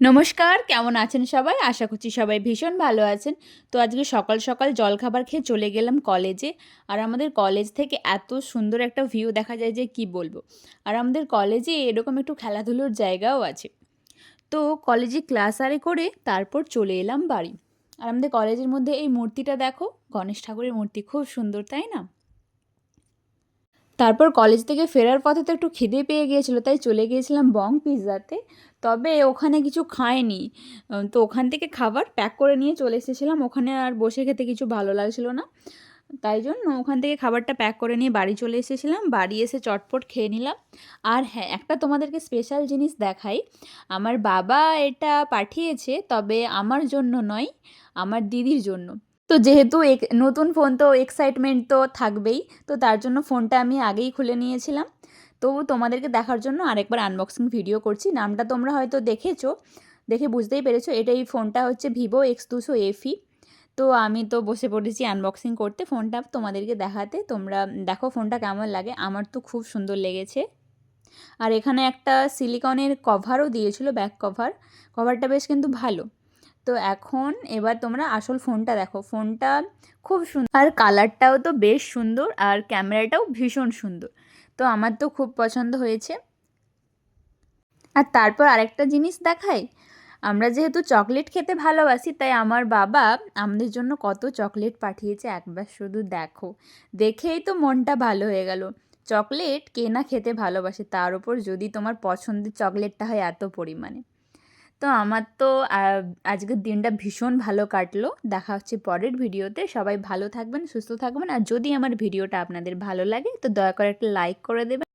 নমস্কার, কেমন আছেন সবাই? আশা করছি সবাই ভীষণ ভালো আছেন। তো আজকে সকাল, সকাল জলখাবার খেয়ে চলে গেলাম কলেজে। আর আমাদের কলেজ থেকে এত সুন্দর একটা ভিউ দেখা যায় যে কি বলবো। আর আমাদের কলেজে এরকম একটু খেলাধুলোর জায়গাও আছে। তো কলেজে ক্লাস আরে করে তারপর চলে এলাম বাড়ি। আর আমাদের কলেজের মধ্যে এই মূর্তিটা দেখো, গণেশ ঠাকুরের মূর্তি খুব সুন্দর, তাই না? তারপর কলেজ থেকে ফেরার পথে তো একটু খিদে পেয়ে গিয়েছিল, তাই চলে গিয়েছিলাম বং পিৎজাতে। তবে ওখানে কিছু খাইনি। তো ওখান থেকে খাবার প্যাক করে নিয়ে চলে এসেছিলাম। ওখানে আর বসে খেতে কিছু ভালো লাগছিল না। তাই জন্য ওখান থেকে খাবারটা প্যাক করে নিয়ে বাড়ি চলে এসেছিলাম। বাড়ি এসে চটপট খেয়ে নিলাম। আর হ্যাঁ, একটা তোমাদেরকে স্পেশাল জিনিস দেখাই। আমার বাবা এটা পাঠিয়েছে, তবে আমার জন্য নয়, আমার দিদির জন্য। তো যেহেতু নতুন ফোন, তো এক্সাইটমেন্ট তো থাকবেই। তো তার জন্য ফোনটা আমি আগেই খুলে নিয়েছিলাম। তো তোমাদেরকে দেখার জন্য আরেকবার আনবক্সিং ভিডিও করছি। নামটা তোমরা হয়তো দেখেছো, দেখে বুঝতেই পেরেছো। এই ফোনটা হচ্ছে ভিভো X200 FE। তো আমি তো বসে পড়েছি আনবক্সিং করতে, ফোনটা তোমাদেরকে দেখাতে। তোমরা দেখো ফোনটা কেমন লাগে। আমার তো খুব সুন্দর লেগেছে। আর এখানে একটা সিলিকনের কভারও দিয়েছিল, ব্যাক কভার। কভারটা বেশ কিন্তু ভালো। তো এখন এবার তোমরা আসল ফোনটা দেখো। ফোনটা খুব সুন্দর, আর কালারটাও তো বেশ সুন্দর, আর ক্যামেরাটাও ভীষণ সুন্দর। তো আমার তো খুব পছন্দ হয়েছে। আর তারপর আরেকটা জিনিস দেখাই। আমরা যেহেতু চকলেট খেতে ভালোবাসি, তাই আমার বাবা আমাদের জন্য কত চকলেট পাঠিয়েছে একবার শুধু দেখো। দেখেই তো মনটা ভালো হয়ে গেল। চকলেট কে না খেতে ভালোবাসে, তার উপর যদি তোমার পছন্দের চকলেটটা হয় এত পরিমাণে। তো আমার তো আজকের দিনটা ভীষণ ভালো কাটলো। দেখা হচ্ছে পরের ভিডিওতে। সবাই ভালো থাকবেন, সুস্থ থাকবেন। আর যদি আমার ভিডিওটা আপনাদের ভালো লাগে তো দয়া করে একটা লাইক করে দেবেন।